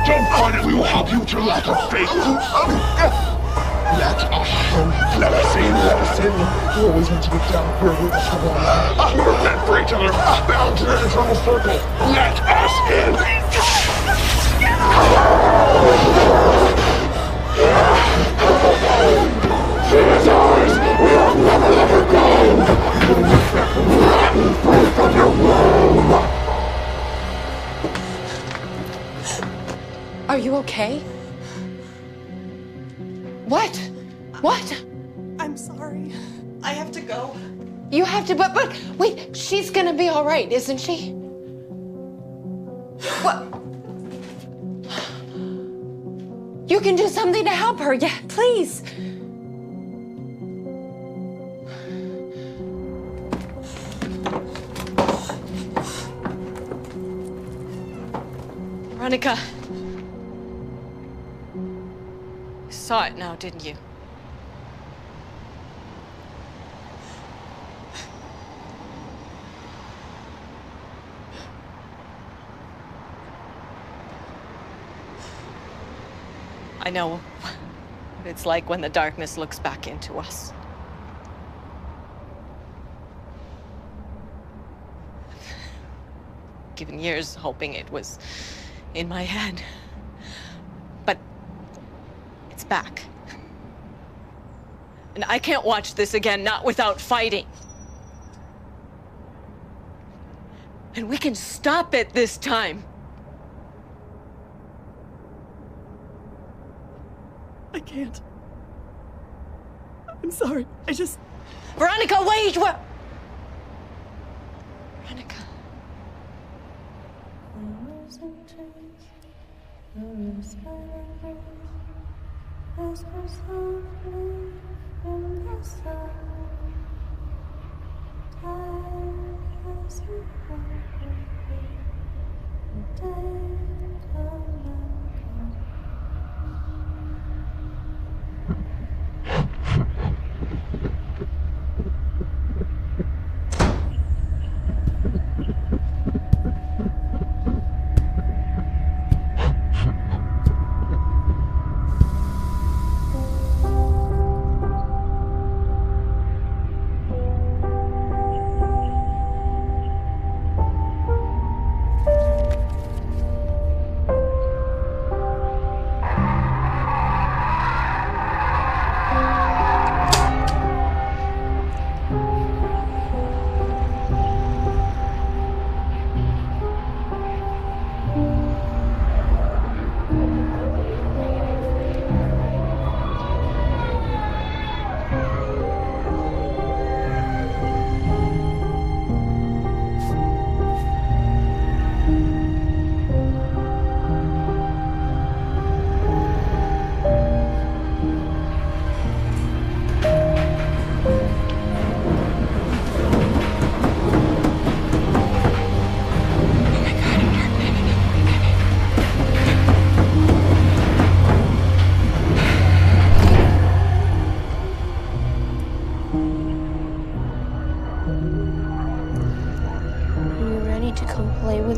Don't fight it, we will help you with your lack of faith. Let us in. You always want to get down here with us. We're meant for each other, bound in an eternal circle. Let us in. She is ours. We'll never let her go. Rotten fruit from your womb. Are you okay? What? What? I'm sorry. I have to go. You have to, but wait, she's gonna be all right, isn't she? What? You can do something to help her, yeah, please. Veronica. You saw it now, didn't you? I know what it's like when the darkness looks back into us. Given years hoping it was in my head. But it's back. And I can't watch this again, not without fighting. And we can stop it this time. I can't. I'm sorry. I just... Veronica, wait! What? Veronica.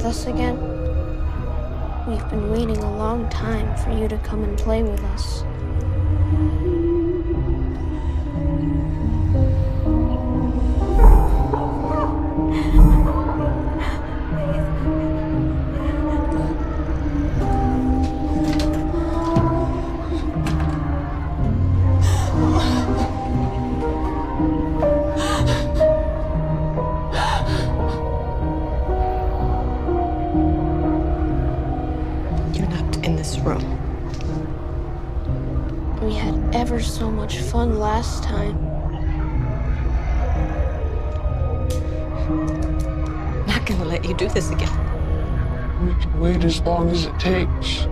with us again? We've been waiting a long time for you to come and play with us. Room. We had ever so much fun last time. Not gonna let you do this again. We can wait as long as it takes.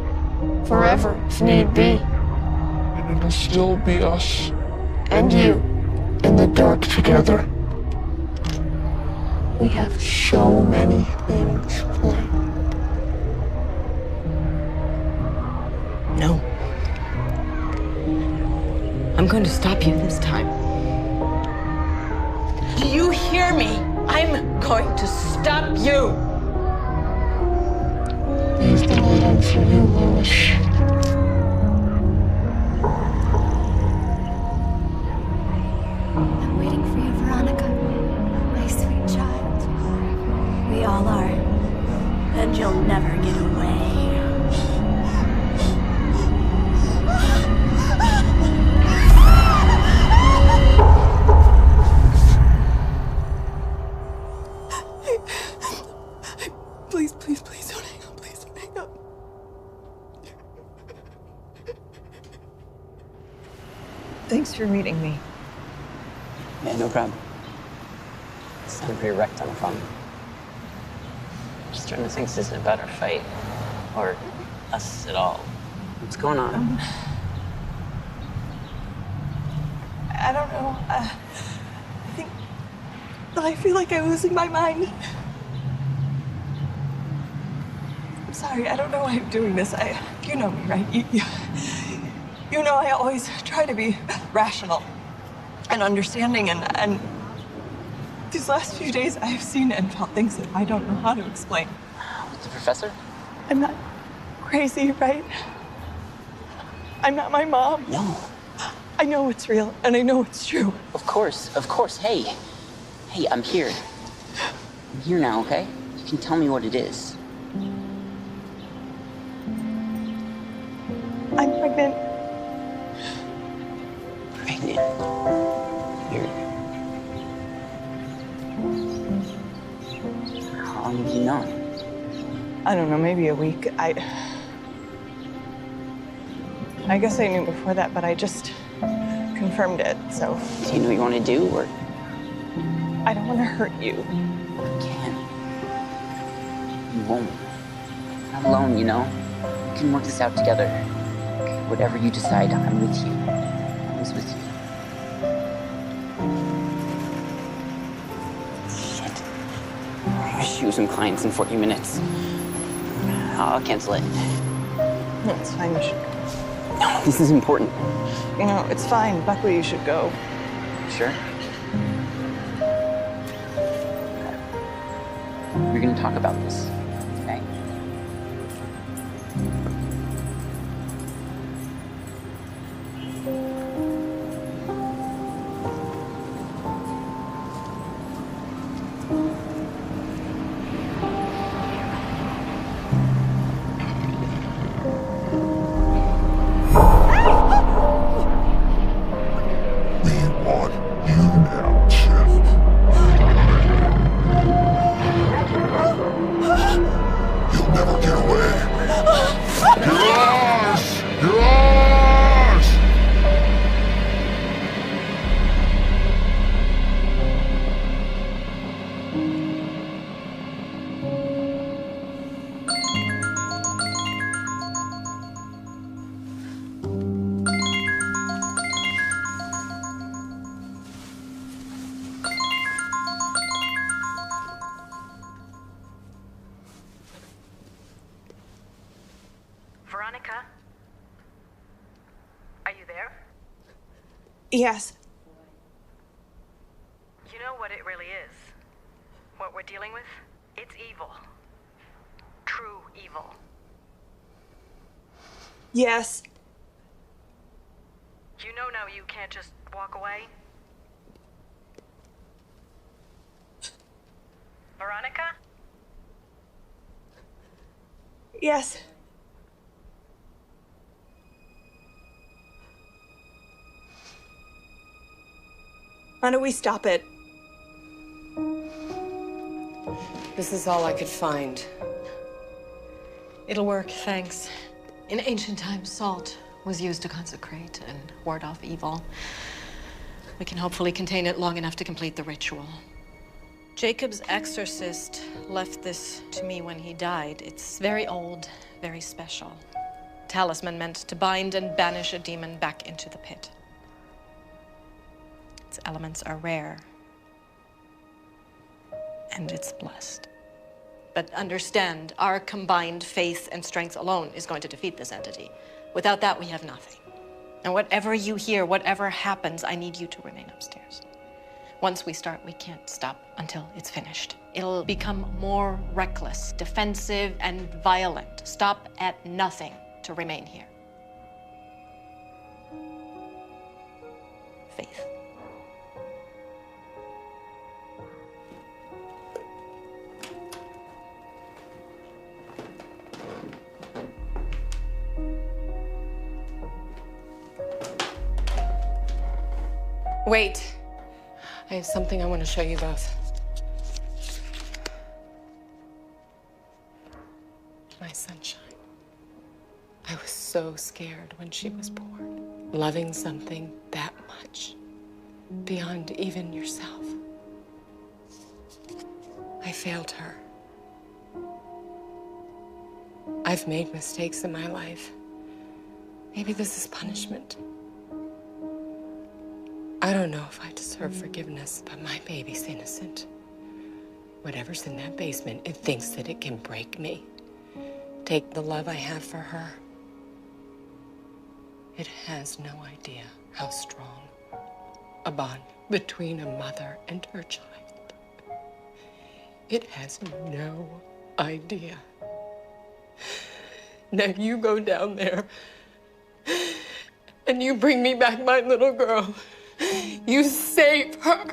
Forever, if need be. And it'll still be us. And you. In the dark together. We have so many things planned. No. I'm going to stop you this time. Do you hear me? I'm going to stop you. Leave the world for you, Lois. I'm waiting for you, Veronica. My sweet child. We all are. And you'll never get away. Please, please, please don't hang up. Please don't hang up. Thanks for meeting me. Yeah, no problem. You sound pretty wrecked on the phone. I'm just trying to think this isn't about our fight. Or us at all. What's going on? I don't know. I feel like I'm losing my mind. I'm sorry. I don't know why I'm doing this. You know me, right? You know I always try to be rational and understanding, and these last few days I've seen and felt things that I don't know how to explain. The professor? I'm not crazy, right? I'm not my mom. No. I know it's real, and I know it's true. Of course. Hey. Hey, I'm here. I'm here now, okay? You can tell me what it is. I'm pregnant. Pregnant? You're... How long have you known? I don't know, maybe a week. I guess I knew before that, but I just confirmed it, so. Do you know what you want to do, or? I don't want to hurt you. You can. You won't. You're not alone, you know? We can work this out together. Whatever you decide, I'm with you. I'm always with you. Shit. I wish you some clients in 40 minutes. I'll cancel it. No, it's fine, you should go. No, this is important. You know, it's fine. Buckley, you should go. Sure? We're gonna talk about this, okay? Veronica? Are you there? Yes. You know what it really is? What we're dealing with? It's evil. evil. Yes. You know now you can't just walk away? Veronica? Yes. Why don't we stop it? This is all I could find. It'll work, thanks. In ancient times, salt was used to consecrate and ward off evil. We can hopefully contain it long enough to complete the ritual. Jacob's exorcist left this to me when he died. It's very old, very special. Talisman meant to bind and banish a demon back into the pit. Its elements are rare, and it's blessed. But understand, our combined faith and strength alone is going to defeat this entity. Without that, we have nothing. And whatever you hear, whatever happens, I need you to remain upstairs. Once we start, we can't stop until it's finished. It'll become more reckless, defensive, and violent. Stop at nothing to remain here. Faith. Wait. I have something I want to show you both. My sunshine. I was so scared when she was born. Loving something that much, beyond even yourself. I failed her. I've made mistakes in my life. Maybe this is punishment. I don't know if I deserve forgiveness, but my baby's innocent. Whatever's in that basement, it thinks that it can break me. Take the love I have for her. It has no idea how strong a bond between a mother and her child. It has no idea. Now you go down there and you bring me back my little girl. You save her.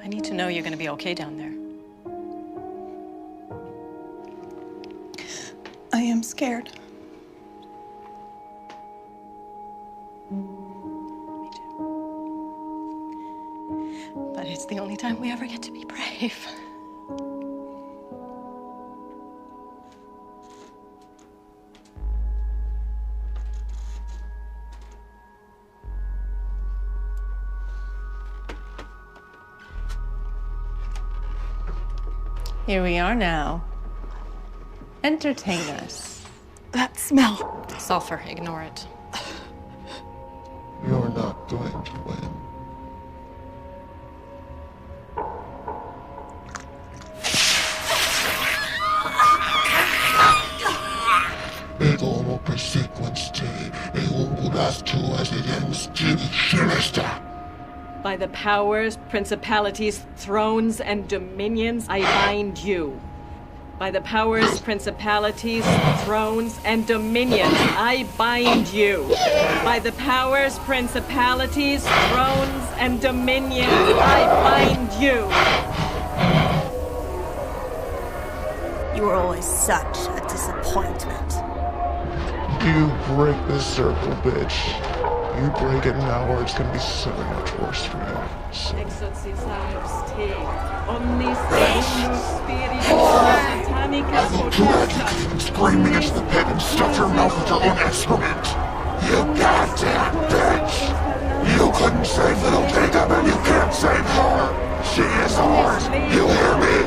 I need to know you're going to be okay down there. I am scared. Me too. But it's the only time we ever get to be brave. Here we are now. Entertain us. That smell. Sulfur, ignore it. You're not going to win. Ego per sequence te, e ungulas tu as it ends tibi sinister. By the powers, principalities, thrones, and dominions, I bind you. By the powers, principalities, thrones, and dominions, I bind you. By the powers, principalities, thrones, and dominions, I bind you. You were always such a disappointment. You break this circle, bitch. You break it now or it's gonna be so much worse for you. So. Exorcisarus te, omnis spiritus satanicus I will drag you from screaming into the pit and stuff your mouth with your own excrement. You goddamn bitch! You couldn't save little Jacob and you can't save her! She is ours! You hear me?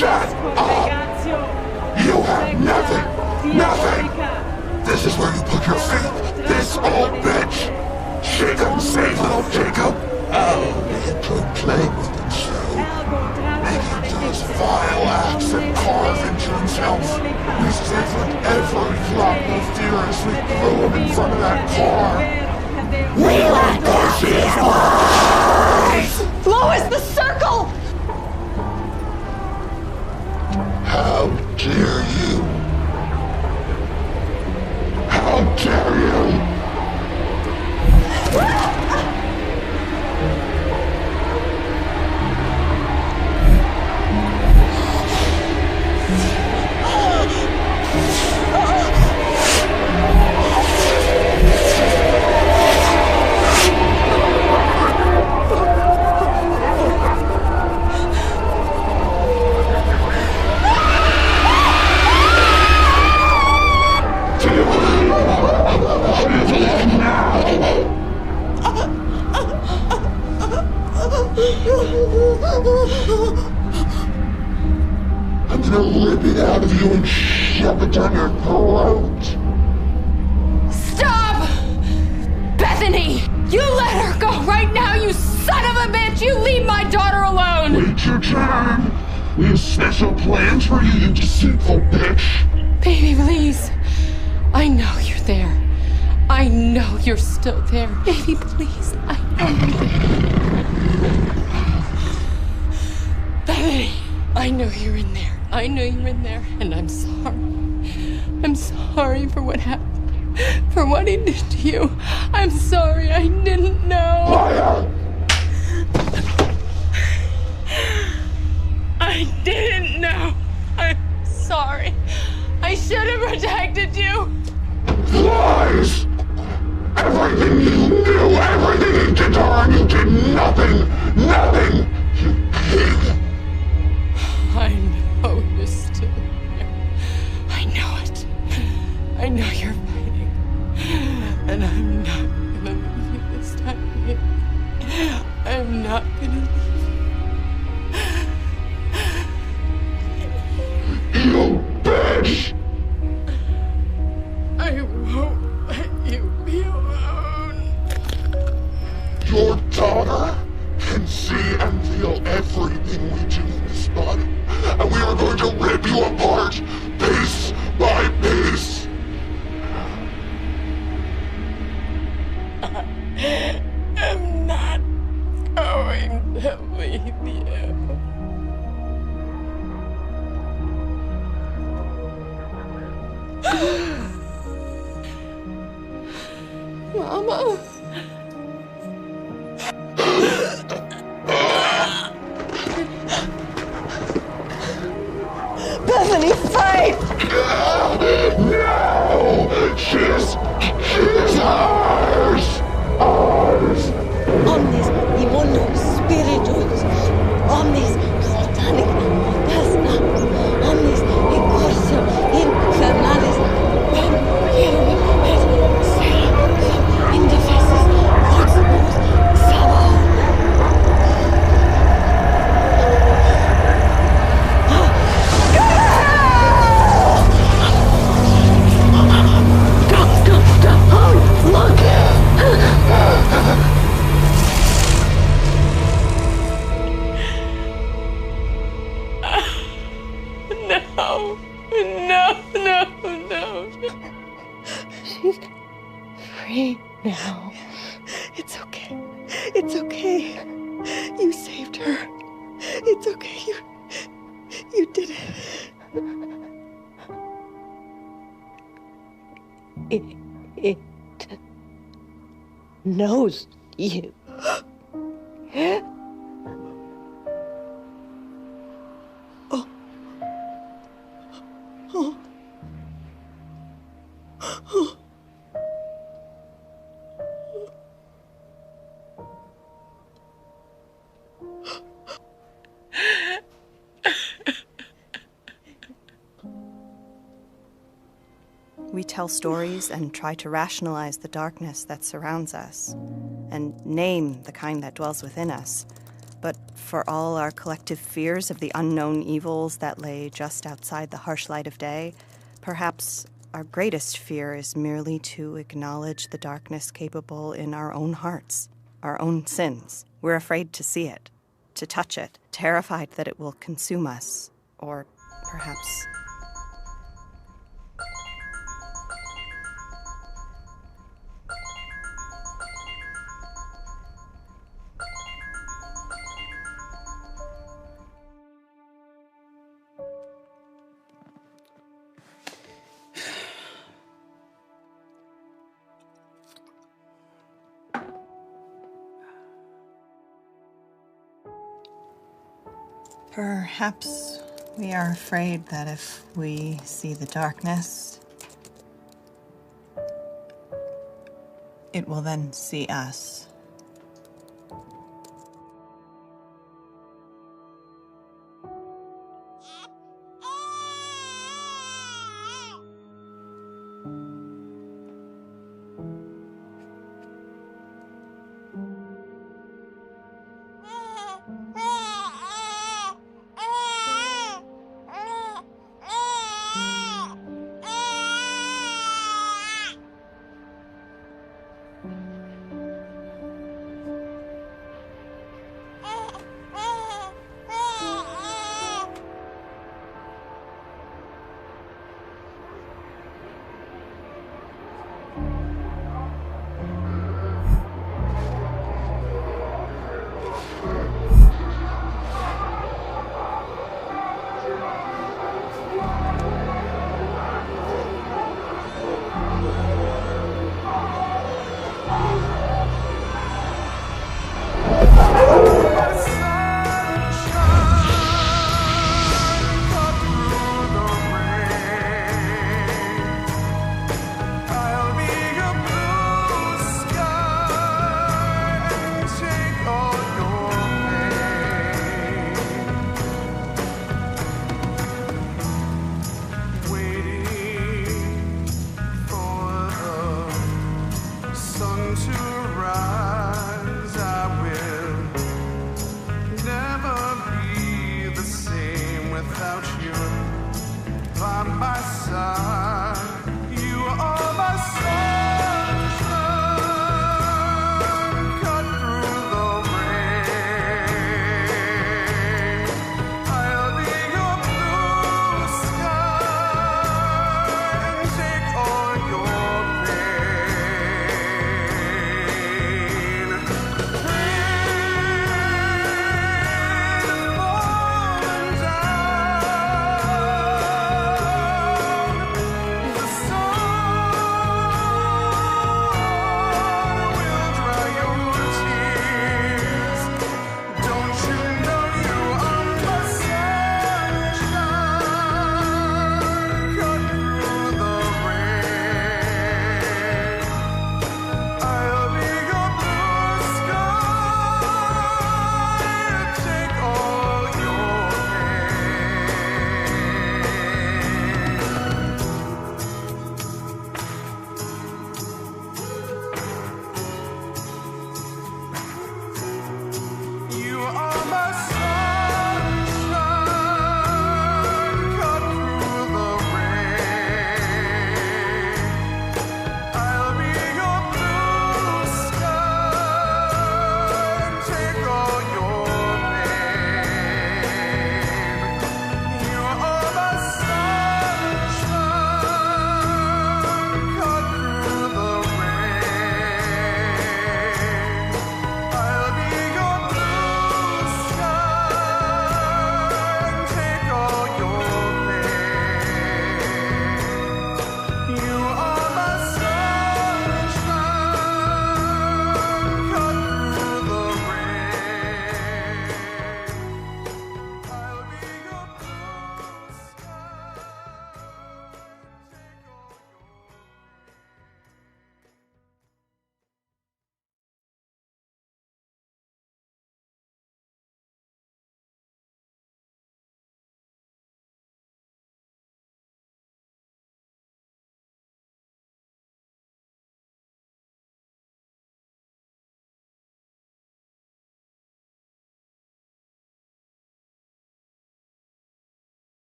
Shut up! You have nothing! Nothing! This is where you put your faith! This old bitch! She couldn't save little Jacob! Oh, you could play with himself. Making those vile acts and carve into himself. We suffered every flop of fear as we threw him in front of that car. We let go see his eyes! Lois, the circle! How dare you? How dare you? I'm gonna rip it out of you and shove it down your throat. Stop! Bethany! You let her go right now, you son of a bitch! You leave my daughter alone! Wait your turn. We have special plans for you, you deceitful bitch. Baby, please. I know you're there. I know you're still there. Baby, please. I know you're there. Bethany, I know you're in there. I know you're in there, and I'm sorry. I'm sorry for what happened, for what he did to you. I'm sorry, I didn't know. Liar! I didn't know. I'm sorry. I should have protected you. Lies! Everything you knew, everything you did to her, you did nothing! Nothing! You pig! I know you're still there. I know it. I know you're fighting. And I'm not gonna leave you this time, baby. I'm not gonna leave you. You bitch! I won't let you be alone. Your daughter can see and feel everything we do in this body. And we are going to rip you apart, piece by piece. I'm not going to leave you. Mama. Bethany, fight! No! She's ours! Ours! Omnis immuno spiritus, omnis satanic desna, omnis incurso infernalis, ben firme et sera indefensis vox salvo. No. She's free now. It's okay. It's okay. You saved her. It's okay. You did it. It knows you. We tell stories and try to rationalize the darkness that surrounds us, and name the kind that dwells within us. But for all our collective fears of the unknown evils that lay just outside the harsh light of day, perhaps our greatest fear is merely to acknowledge the darkness capable in our own hearts, our own sins. We're afraid to see it, to touch it, terrified that it will consume us, or perhaps... Perhaps we are afraid that if we see the darkness, it will then see us.